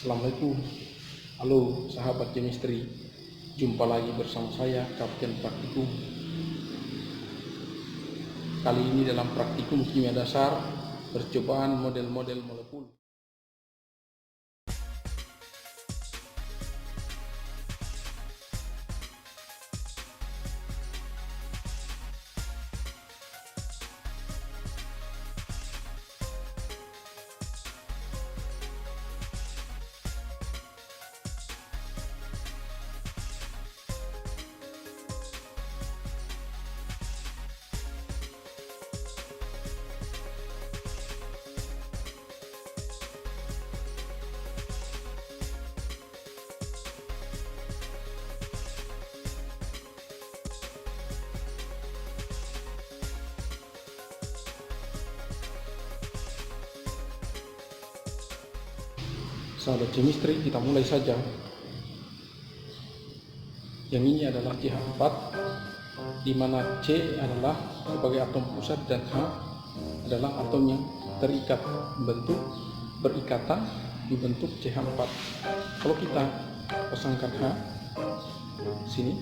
Assalamualaikum. Halo sahabat chemistry, jumpa lagi bersama saya Kapten Praktikum. Kali ini dalam praktikum kimia dasar, percobaan model-model molekul. Sahabat chemistry, kita mulai saja. Yang ini adalah CH4, di mana C adalah sebagai atom pusat dan H adalah atom yang terikat, membentuk berikatan dibentuk CH4. Kalau kita pasangkan H sini,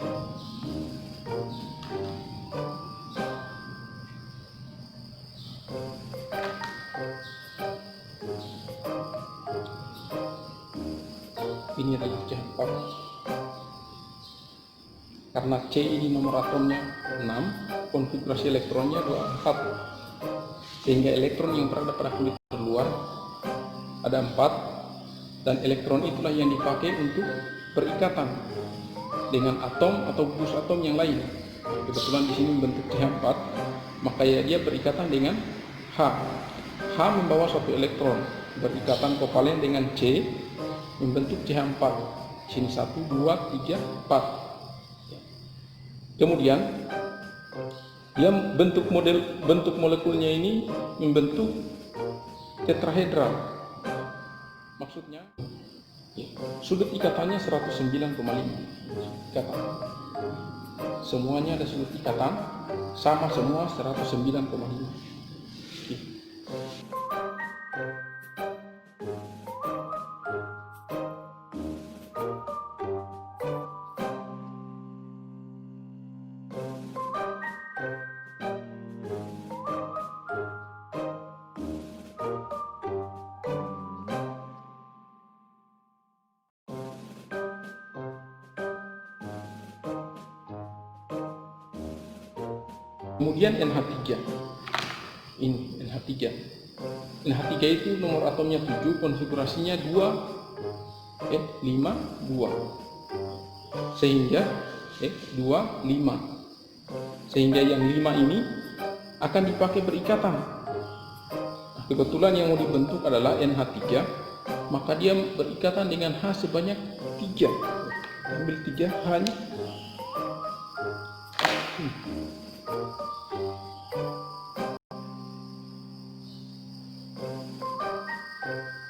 ini adalah CH4. Karena C ini nomor atomnya 6, konfigurasi elektronnya 24, sehingga elektron yang berada pada kulit terluar ada 4, dan elektron itulah yang dipakai untuk berikatan dengan atom atau gugus atom yang lain. Kebetulan di sini membentuk CH4, maka dia berikatan dengan H. H membawa satu elektron, berikatan kovalen dengan C, membentuk CH4. Sini 1, 2, 3, 4. Kemudian dia bentuk molekulnya ini membentuk tetrahedral. Maksudnya sudut ikatannya 109,5 ikatan. Semuanya ada sudut ikatan sama semua 109,5. Kemudian NH3, ini NH3. NH3 itu nomor atomnya 7, konfigurasinya 2, 5, 2, sehingga 2, 5, sehingga yang 5 ini akan dipakai berikatan. Nah, kebetulan yang mau dibentuk adalah NH3, maka dia berikatan dengan H sebanyak 3. Ambil 3 H-nya.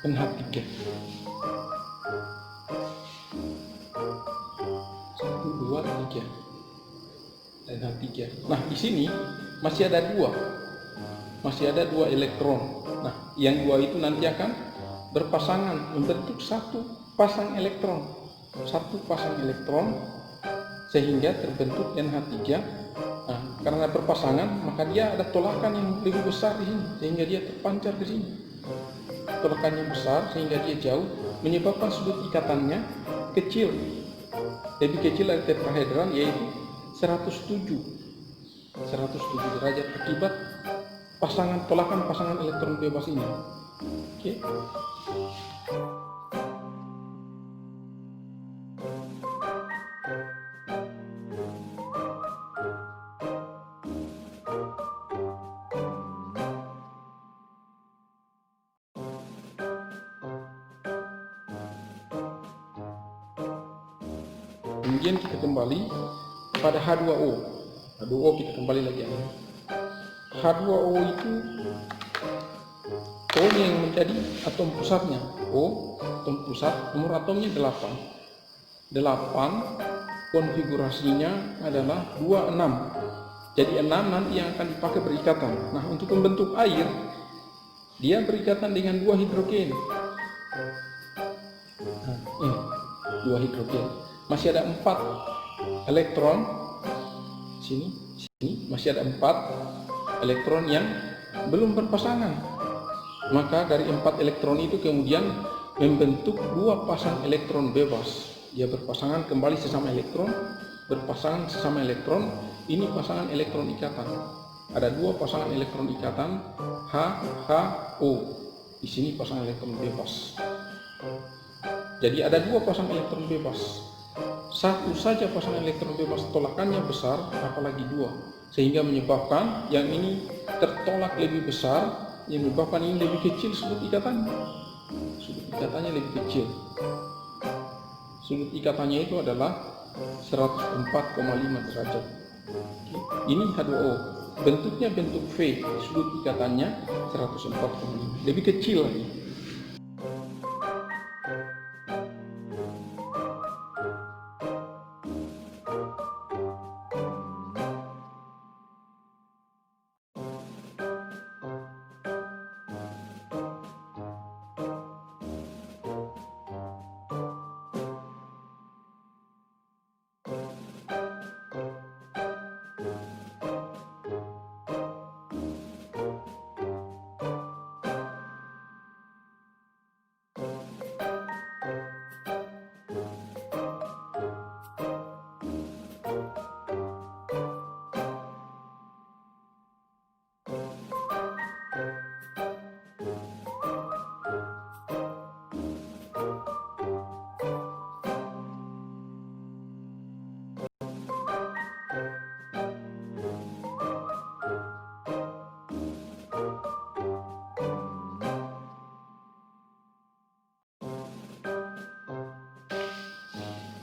NH3 1, 2, 3 NH3. Nah, di sini masih ada 2 elektron. Nah, yang 2 itu nanti akan berpasangan membentuk satu pasang elektron, sehingga terbentuk NH3. Nah, karena berpasangan maka dia ada tolakan yang lebih besar di sini, sehingga dia terpancar ke sini. Tolakannya besar sehingga dia jauh, menyebabkan sudut ikatannya kecil, lebih kecil dari tetrahedral, yaitu 107 derajat akibat tolakan pasangan elektron bebas ini. Oke. Kemudian kita kembali pada H2O. H2O kita kembali lagi. H2O itu O yang menjadi atom pusatnya. O, atom pusat, nomor atomnya 8. 8, konfigurasinya adalah 2, 6. Jadi 6 nanti yang akan dipakai berikatan. Nah, untuk membentuk air, dia berikatan dengan 2 hidrogen. 2 hidrogen. Masih ada 4 elektron sini masih ada 4 elektron yang belum berpasangan. Maka dari 4 elektron itu kemudian membentuk 2 pasang elektron bebas. Dia berpasangan kembali sesama elektron, berpasangan sesama elektron. Ini pasangan elektron ikatan. Ada 2 pasangan elektron ikatan H, H, O. Di sini pasangan elektron bebas. Jadi ada 2 pasang elektron bebas. Satu saja pasangan elektron bebas tolakannya besar, apalagi 2, sehingga menyebabkan yang ini tertolak lebih besar, yang menyebabkan ini lebih kecil sudut ikatannya. Sudut ikatannya lebih kecil. Sudut ikatannya itu adalah 104,5 derajat. Ini H2O, bentuknya bentuk V, sudut ikatannya 104,5, lebih kecil lagi.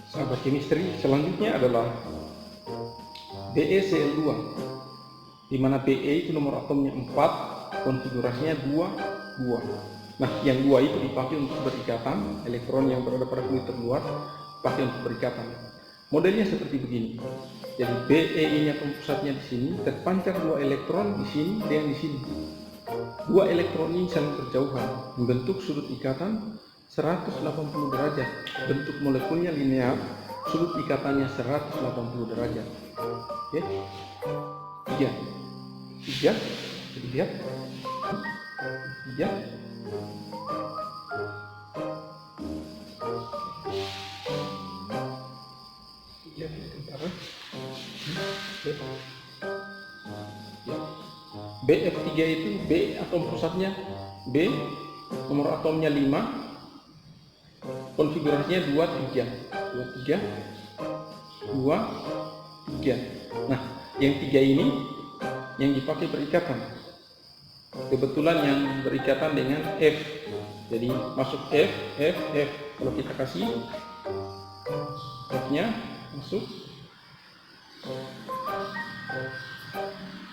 Sahabat chemistry, selanjutnya adalah BeCl2, di mana Be itu nomor atomnya 4, konfigurasinya 2, 2. Nah, yang 2 itu dipakai untuk berikatan, elektron yang berada pada kulit terluar pakai untuk berikatan. Modelnya seperti begini. Jadi Be ini atom pusatnya di sini, terpancar 2 elektron di sini dengan di sini. 2 elektron ini saling berjauhan, membentuk sudut ikatan 180 derajat. Bentuk molekulnya linear, sudut ikatannya 180 derajat. Oke. 3. Jadi lihat. 3. BF3 itu B atom pusatnya B, nomor atomnya 5, konfigurasinya 2, 3. Nah, yang 3 ini yang dipakai berikatan. Kebetulan yang berikatan dengan F. Jadi masuk F. Kalau kita kasih F-nya masuk.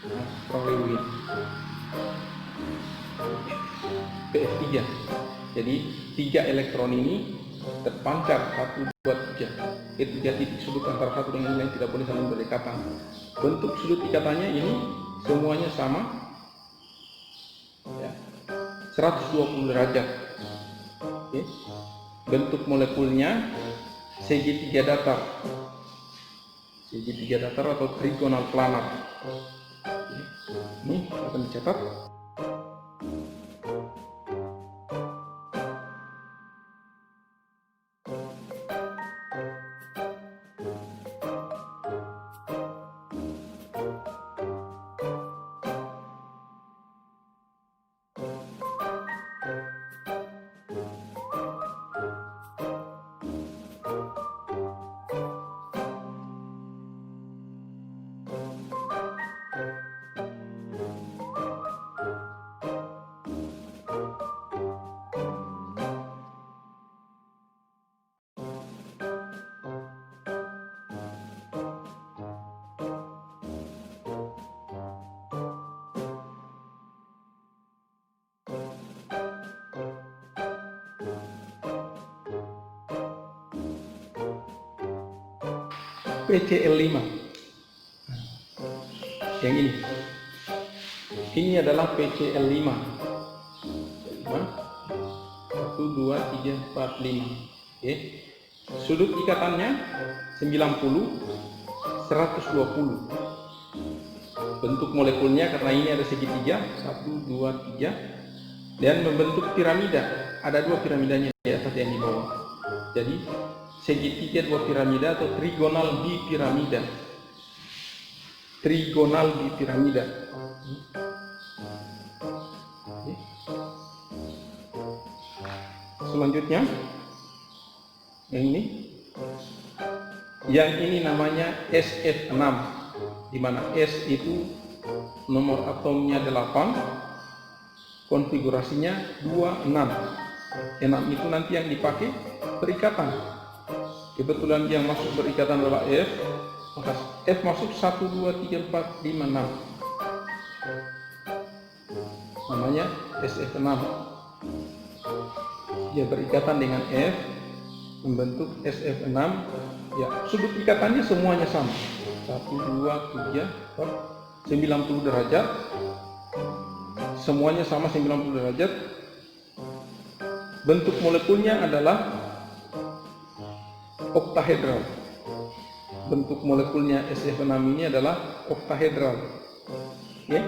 Nah, kurang lebih BF3. Jadi 3 elektron ini terpancar 1, 2, 3. Ketiga titik sudut antara satu dengan lain tidak boleh saling berdekatan. Bentuk sudut ikatannya ini semuanya sama, ya, 120 derajat. Oke. Bentuk molekulnya Cg3 datar. Cg3 datar atau trigonal planar. Ini akan dicatat. PCl5 yang ini adalah PCl5. 1, 2, 3, 4, 5. Oke. Sudut ikatannya 90, 120. Bentuk molekulnya karena ini ada segitiga 1, 2, 3 dan membentuk piramida. Ada dua piramidanya di atas dan di bawah. Jadi segitiga dua piramida atau trigonal bipiramida. Trigonal bipiramida. Selanjutnya yang ini namanya SF6, di mana S itu nomor atomnya 8, konfigurasinya 26. 6 itu nanti yang dipakai berikatan. Kebetulan yang masuk berikatan adalah F, maka F masuk 1, 2, 3, 4, 5, 6. Namanya SF6. Dia berikatan dengan F, membentuk SF6. Ya, sudut ikatannya semuanya sama. 1, 2, 3, 4, 90 derajat. Semuanya sama 90 derajat. Bentuk molekulnya adalah oktahedral. Bentuk molekulnya SF6 ini adalah oktahedral. Ya.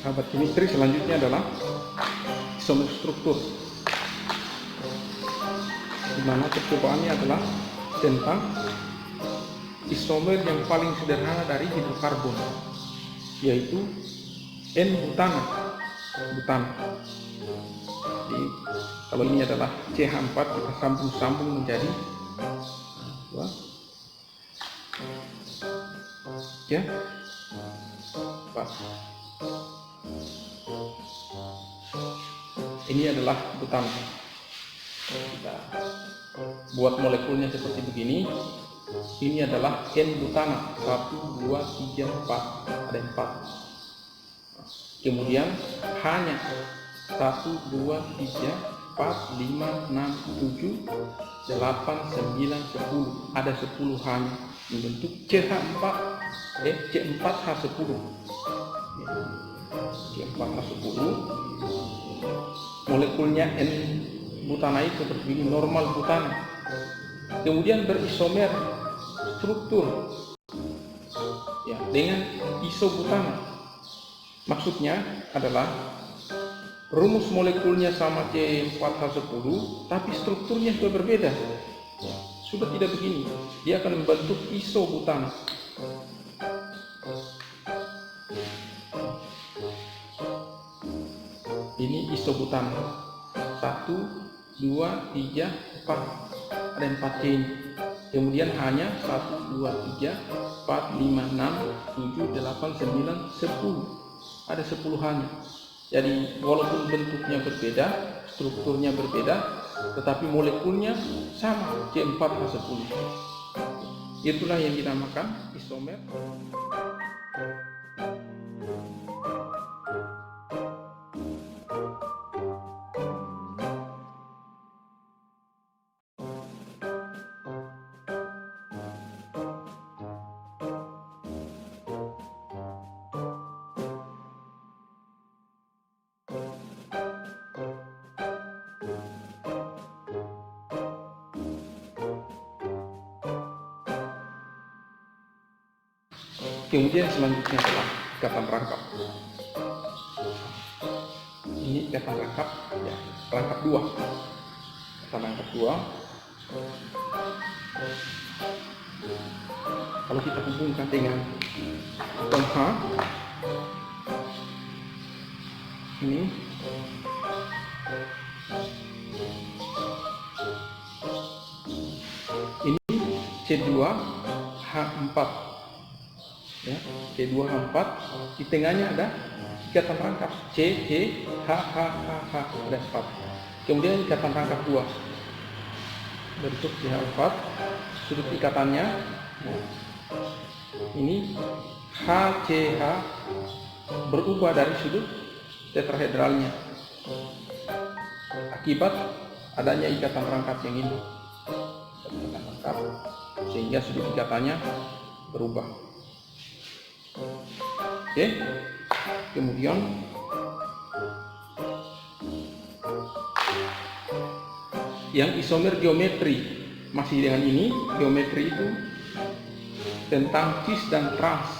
Sahabat chemistry, selanjutnya adalah isomer struktur, di mana percobaannya adalah tentang isomer yang paling sederhana dari hidrokarbon, yaitu N-butana. Jadi kalau ini adalah CH4, kita sambung-sambung menjadi ya 4. Ini adalah butana. Kita buat molekulnya seperti begini. Ini adalah N-butana. 1, 2, 3, 4. Ada 4. Kemudian H-nya 1, 2, 3, 4, 5, 6, 7, 8, 9, 10. Ada 10 H-nya membentuk CH4, C4H10. C4H10. Molekulnya N-butana itu seperti ini, normal butana. Kemudian berisomer struktur ya dengan isobutana. Maksudnya adalah rumus molekulnya sama C4H10, tapi strukturnya sudah berbeda. Ya, sudah tidak begini. Dia akan membentuk isobutana. Ini isobutana. 1, 2, 3, 4. Ada 4 C ini. Kemudian hanya 1, 2, 3, 4, 5, 6, 7, 8, 9, 10. Ada 10 hanya. Jadi walaupun bentuknya berbeda, strukturnya berbeda, tetapi molekulnya sama, C4H10. Itulah yang dinamakan isomer. Kemudian selanjutnya adalah ikatan rangkap. Ini ikatan rangkap, ya, rangkap dua. Ikatan rangkap dua. Kalau kita hubungkan dengan atom H, ini C2H4, ya, C2H4, di tengahnya ada ikatan rangkap CH ada 4. Kemudian ikatan rangkap 2 bentuk CH4, sudut ikatannya ini HCH berubah dari sudut tetrahedralnya akibat adanya ikatan rangkap yang ini, ikatan rangkap, sehingga sudut ikatannya berubah. Oke, kemudian yang isomer geometri, masih dengan ini, geometri itu tentang cis dan trans.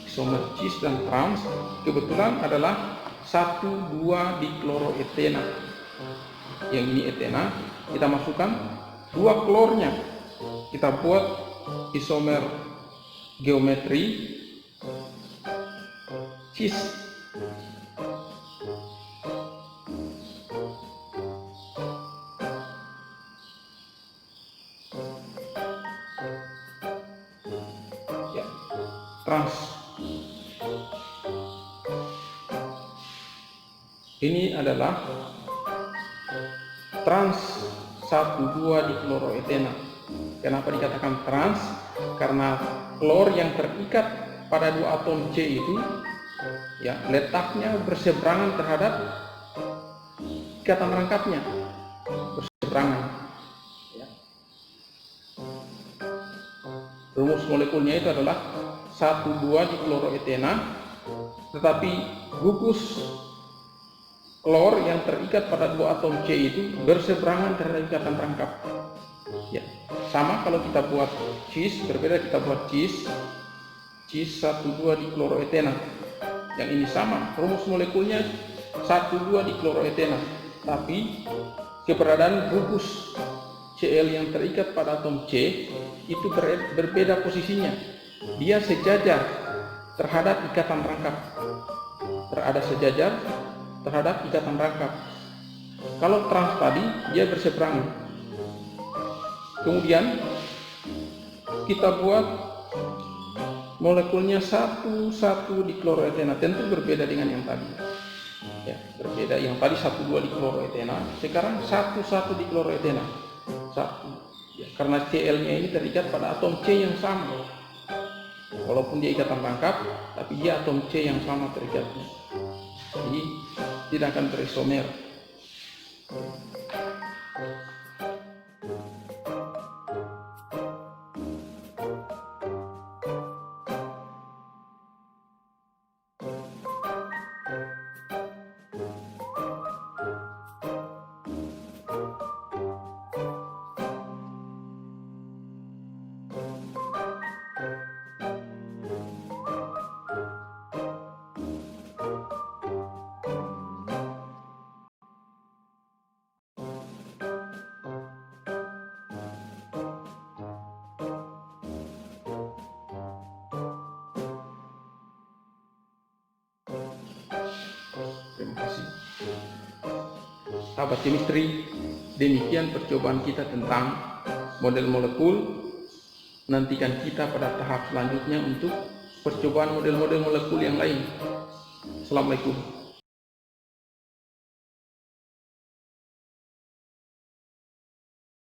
Isomer cis dan trans kebetulan adalah 1,2 dikloroetena. Yang ini etena, kita masukkan 2 klornya, kita buat isomer geometri cis. Ya, trans. Ini adalah trans 1,2 dikloroetena. Kenapa dikatakan trans? Karena klor yang terikat pada 2 atom C itu, ya, letaknya berseberangan terhadap ikatan rangkapnya, berseberangan. Ya. Rumus molekulnya itu adalah 1,2 dikloroetena, tetapi gugus klor yang terikat pada 2 atom C itu berseberangan terhadap ikatan rangkap. Ya, sama kalau kita buat cis, berbeda kita buat cis 1,2 dikloroetena. Yang ini sama, rumus molekulnya 1,2 dikloroetena, tapi keberadaan gugus Cl yang terikat pada atom C itu berbeda posisinya. Dia sejajar terhadap ikatan rangkap, berada sejajar terhadap ikatan rangkap. Kalau trans tadi dia berseberangan. Kemudian kita buat molekulnya 1,1 dikloroetena, tentu berbeda dengan yang tadi. Ya, berbeda. Yang tadi 1,2 dikloroetena, sekarang 1,1 dikloroetena. 1. Ya, karena Cl-nya ini terikat pada atom C yang sama. Walaupun dia ikatan rangkap, tapi dia atom C yang sama terikatnya. Jadi tidak akan terisomer. Terima kasih. Sahabat chemistry, demikian percobaan kita tentang model molekul. Nantikan kita pada tahap selanjutnya untuk percobaan model-model molekul yang lain. Assalamualaikum.